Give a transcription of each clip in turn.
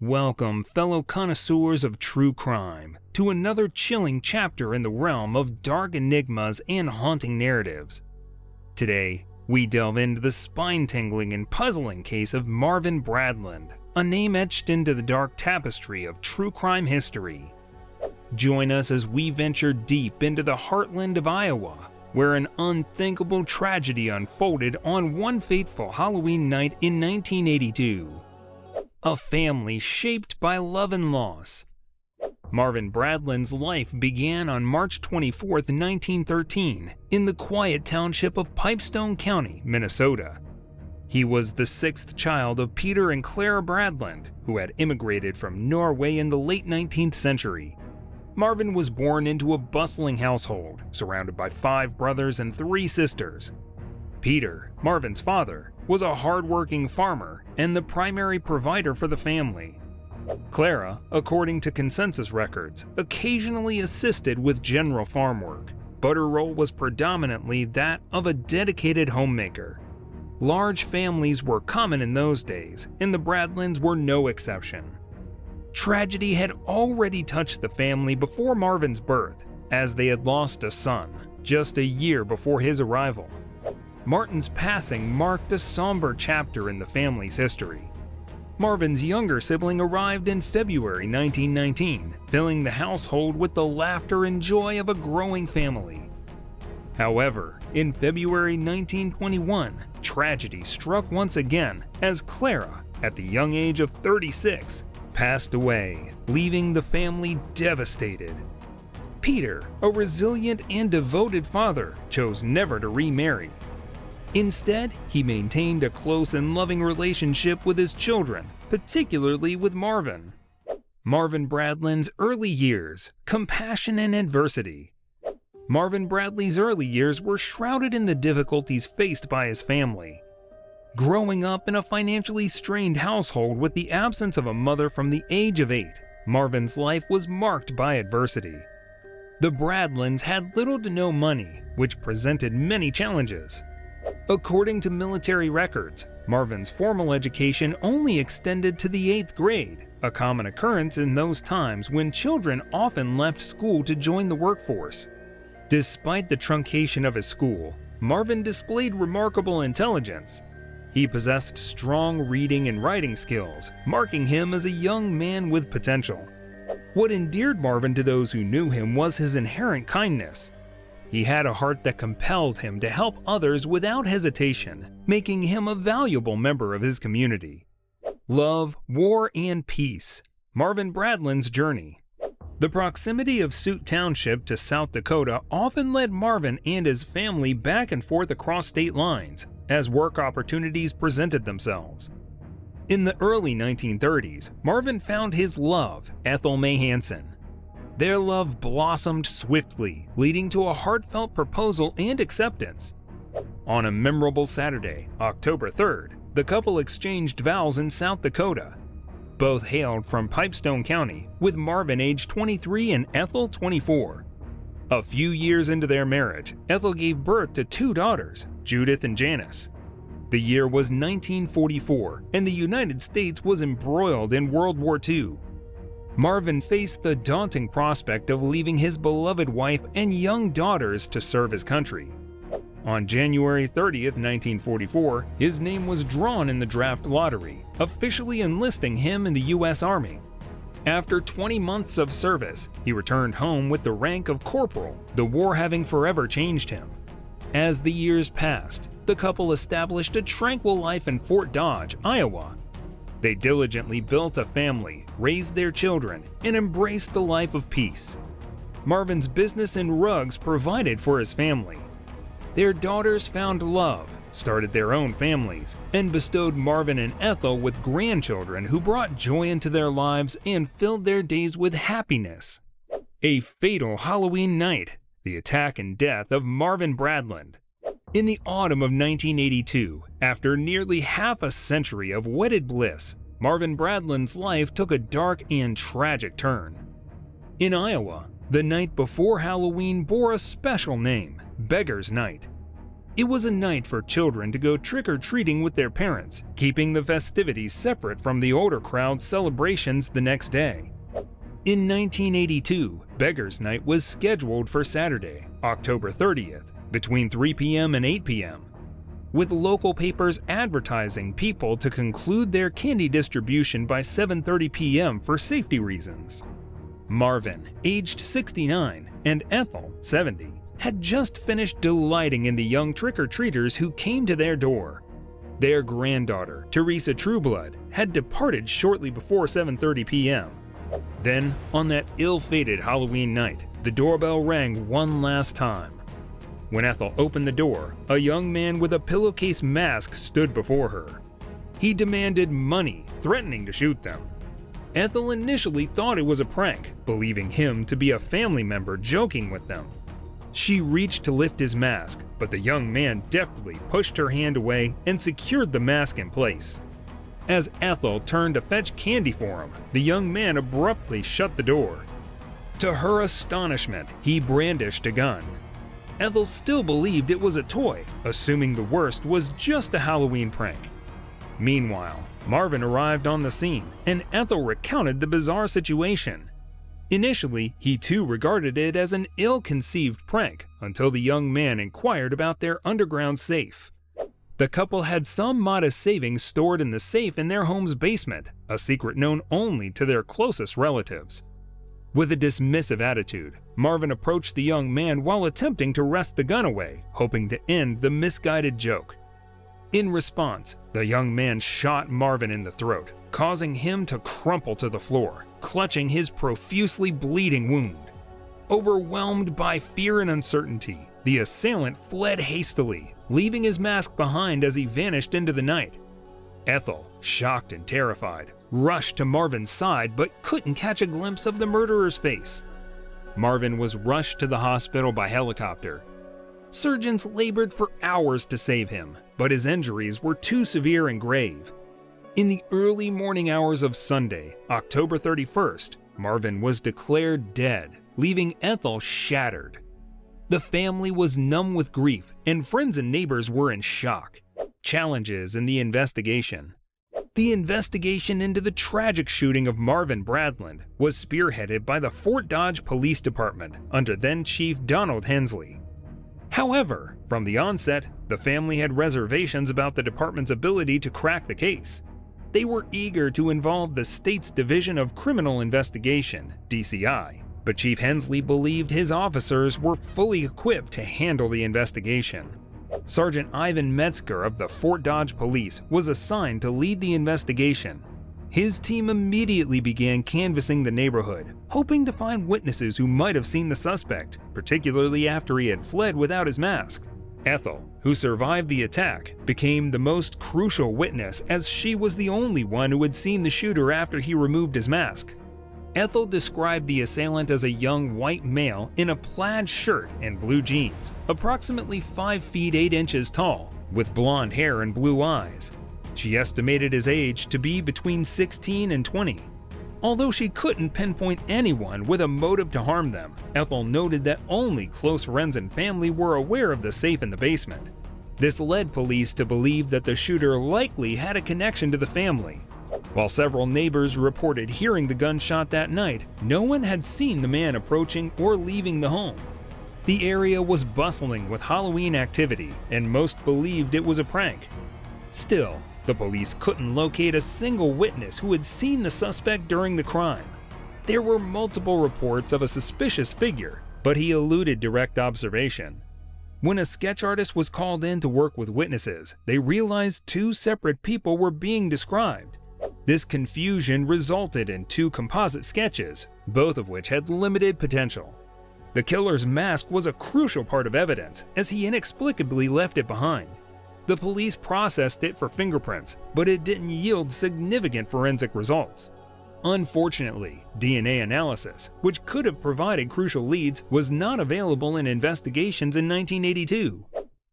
Welcome, fellow connoisseurs of true crime, to another chilling chapter in the realm of dark enigmas and haunting narratives. Today, we delve into the spine-tingling and puzzling case of Marvin Bradland, a name etched into the dark tapestry of true crime history. Join us as we venture deep into the heartland of Iowa, where an unthinkable tragedy unfolded on one fateful Halloween night in 1982. A family shaped by love and loss. Marvin Bradland's life began on March 24, 1913, in the quiet township of Pipestone County, Minnesota. He was the sixth child of Peter and Clara Bradland, who had immigrated from Norway in the late 19th century. Marvin was born into a bustling household, surrounded by 5 brothers and 3 sisters. Peter, Marvin's father, was a hard-working farmer and the primary provider for the family. Clara, according to consensus records, occasionally assisted with general farm work, but her role was predominantly that of a dedicated homemaker. Large families were common in those days, and the Bradlands were no exception. Tragedy had already touched the family before Marvin's birth, as they had lost a son just a year before his arrival. Martin's passing marked a somber chapter in the family's history. Marvin's younger sibling arrived in February 1919, filling the household with the laughter and joy of a growing family. However, in February 1921, tragedy struck once again as Clara, at the young age of 36, passed away, leaving the family devastated. Peter, a resilient and devoted father, chose never to remarry. Instead, he maintained a close and loving relationship with his children, particularly with Marvin. Marvin Bradland's early years, compassion and adversity. Marvin Bradley's early years were shrouded in the difficulties faced by his family. Growing up in a financially strained household with the absence of a mother from the age of 8, Marvin's life was marked by adversity. The Bradlands had little to no money, which presented many challenges. According to military records, Marvin's formal education only extended to the 8th grade, a common occurrence in those times when children often left school to join the workforce. Despite the truncation of his school, Marvin displayed remarkable intelligence. He possessed strong reading and writing skills, marking him as a young man with potential. What endeared Marvin to those who knew him was his inherent kindness. He had a heart that compelled him to help others without hesitation, making him a valuable member of his community. Love, war, and peace. Marvin Bradland's journey. The proximity of Suit Township to South Dakota often led Marvin and his family back and forth across state lines as work opportunities presented themselves. In the early 1930s, Marvin found his love, Ethel May Hansen. Their love blossomed swiftly, leading to a heartfelt proposal and acceptance. On a memorable Saturday, October 3rd, the couple exchanged vows in South Dakota. Both hailed from Pipestone County, with Marvin aged 23 and Ethel 24. A few years into their marriage, Ethel gave birth to 2 daughters, Judith and Janice. The year was 1944, and the United States was embroiled in World War II. Marvin faced the daunting prospect of leaving his beloved wife and young daughters to serve his country. On January 30, 1944, his name was drawn in the draft lottery, officially enlisting him in the U.S. Army. After 20 months of service, he returned home with the rank of corporal, the war having forever changed him. As the years passed, the couple established a tranquil life in Fort Dodge, Iowa. They diligently built a family, raised their children, and embraced the life of peace. Marvin's business in rugs provided for his family. Their daughters found love, started their own families, and bestowed Marvin and Ethel with grandchildren who brought joy into their lives and filled their days with happiness. A fatal Halloween night, the attack and death of Marvin Bradland. In the autumn of 1982, after nearly half a century of wedded bliss, Marvin Bradland's life took a dark and tragic turn. In Iowa, the night before Halloween bore a special name, Beggar's Night. It was a night for children to go trick-or-treating with their parents, keeping the festivities separate from the older crowd's celebrations the next day. In 1982, Beggars Night was scheduled for Saturday, October 30th, between 3 p.m. and 8 p.m., with local papers advertising people to conclude their candy distribution by 7:30 p.m. for safety reasons. Marvin, aged 69, and Ethel, 70, had just finished delighting in the young trick-or-treaters who came to their door. Their granddaughter, Teresa Trueblood, had departed shortly before 7:30 p.m. Then, on that ill-fated Halloween night, the doorbell rang one last time. When Ethel opened the door, a young man with a pillowcase mask stood before her. He demanded money, threatening to shoot them. Ethel initially thought it was a prank, believing him to be a family member joking with them. She reached to lift his mask, but the young man deftly pushed her hand away and secured the mask in place. As Ethel turned to fetch candy for him, the young man abruptly shut the door. To her astonishment, he brandished a gun. Ethel still believed it was a toy, assuming the worst was just a Halloween prank. Meanwhile, Marvin arrived on the scene, and Ethel recounted the bizarre situation. Initially, he too regarded it as an ill-conceived prank until the young man inquired about their underground safe. The couple had some modest savings stored in the safe in their home's basement, a secret known only to their closest relatives. With a dismissive attitude, Marvin approached the young man while attempting to wrest the gun away, hoping to end the misguided joke. In response, the young man shot Marvin in the throat, causing him to crumple to the floor, clutching his profusely bleeding wound. Overwhelmed by fear and uncertainty, the assailant fled hastily, leaving his mask behind as he vanished into the night. Ethel, shocked and terrified, rushed to Marvin's side but couldn't catch a glimpse of the murderer's face. Marvin was rushed to the hospital by helicopter. Surgeons labored for hours to save him, but his injuries were too severe and grave. In the early morning hours of Sunday, October 31st, Marvin was declared dead, leaving Ethel shattered. The family was numb with grief, and friends and neighbors were in shock. Challenges in the investigation. The investigation into the tragic shooting of Marvin Bradland was spearheaded by the Fort Dodge Police Department under then-Chief Donald Hensley. However, from the onset, the family had reservations about the department's ability to crack the case. They were eager to involve the state's Division of Criminal Investigation, DCI, but Chief Hensley believed his officers were fully equipped to handle the investigation. Sergeant Ivan Metzger of the Fort Dodge Police was assigned to lead the investigation. His team immediately began canvassing the neighborhood, hoping to find witnesses who might have seen the suspect, particularly after he had fled without his mask. Ethel, who survived the attack, became the most crucial witness as she was the only one who had seen the shooter after he removed his mask. Ethel described the assailant as a young white male in a plaid shirt and blue jeans, approximately 5 feet 8 inches tall, with blonde hair and blue eyes. She estimated his age to be between 16 and 20. Although she couldn't pinpoint anyone with a motive to harm them, Ethel noted that only close friends and family were aware of the safe in the basement. This led police to believe that the shooter likely had a connection to the family. While several neighbors reported hearing the gunshot that night, no one had seen the man approaching or leaving the home. The area was bustling with Halloween activity, and most believed it was a prank. Still, the police couldn't locate a single witness who had seen the suspect during the crime. There were multiple reports of a suspicious figure, but he eluded direct observation. When a sketch artist was called in to work with witnesses, they realized 2 separate people were being described. This confusion resulted in 2 composite sketches, both of which had limited potential. The killer's mask was a crucial part of evidence, as he inexplicably left it behind. The police processed it for fingerprints, but it didn't yield significant forensic results. Unfortunately, DNA analysis, which could have provided crucial leads, was not available in investigations in 1982.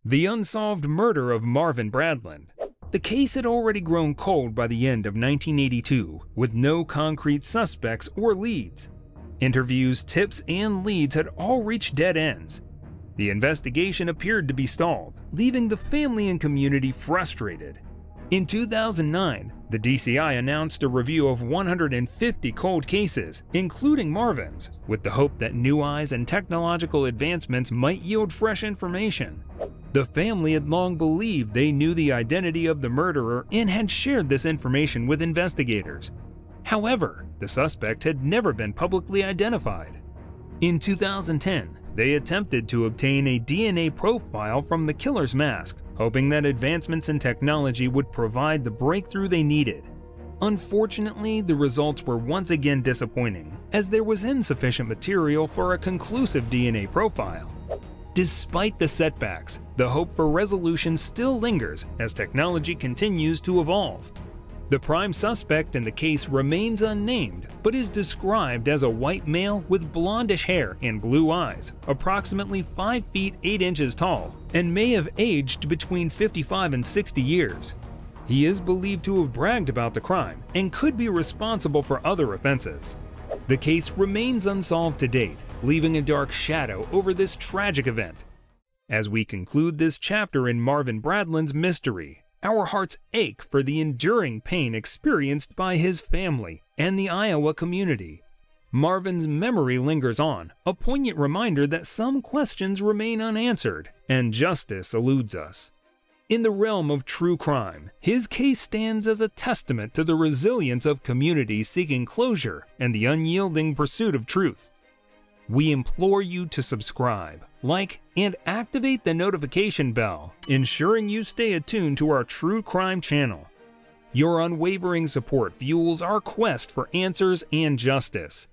The unsolved murder of Marvin Bradland. The case had already grown cold by the end of 1982, with no concrete suspects or leads. Interviews, tips, and leads had all reached dead ends. The investigation appeared to be stalled, leaving the family and community frustrated. In 2009, the DCI announced a review of 150 cold cases, including Marvin's, with the hope that new eyes and technological advancements might yield fresh information. The family had long believed they knew the identity of the murderer and had shared this information with investigators. However, the suspect had never been publicly identified. In 2010, they attempted to obtain a DNA profile from the killer's mask, hoping that advancements in technology would provide the breakthrough they needed. Unfortunately, the results were once again disappointing, as there was insufficient material for a conclusive DNA profile. Despite the setbacks, the hope for resolution still lingers as technology continues to evolve. The prime suspect in the case remains unnamed, but is described as a white male with blondish hair and blue eyes, approximately 5 feet 8 inches tall, and may have aged between 55 and 60 years. He is believed to have bragged about the crime and could be responsible for other offenses. The case remains unsolved to date, leaving a dark shadow over this tragic event. As we conclude this chapter in Marvin Bradlin's mystery, our hearts ache for the enduring pain experienced by his family and the Iowa community. Marvin's memory lingers on, a poignant reminder that some questions remain unanswered and justice eludes us. In the realm of true crime, his case stands as a testament to the resilience of communities seeking closure and the unyielding pursuit of truth. We implore you to subscribe, like, and activate the notification bell, ensuring you stay attuned to our true crime channel. Your unwavering support fuels our quest for answers and justice.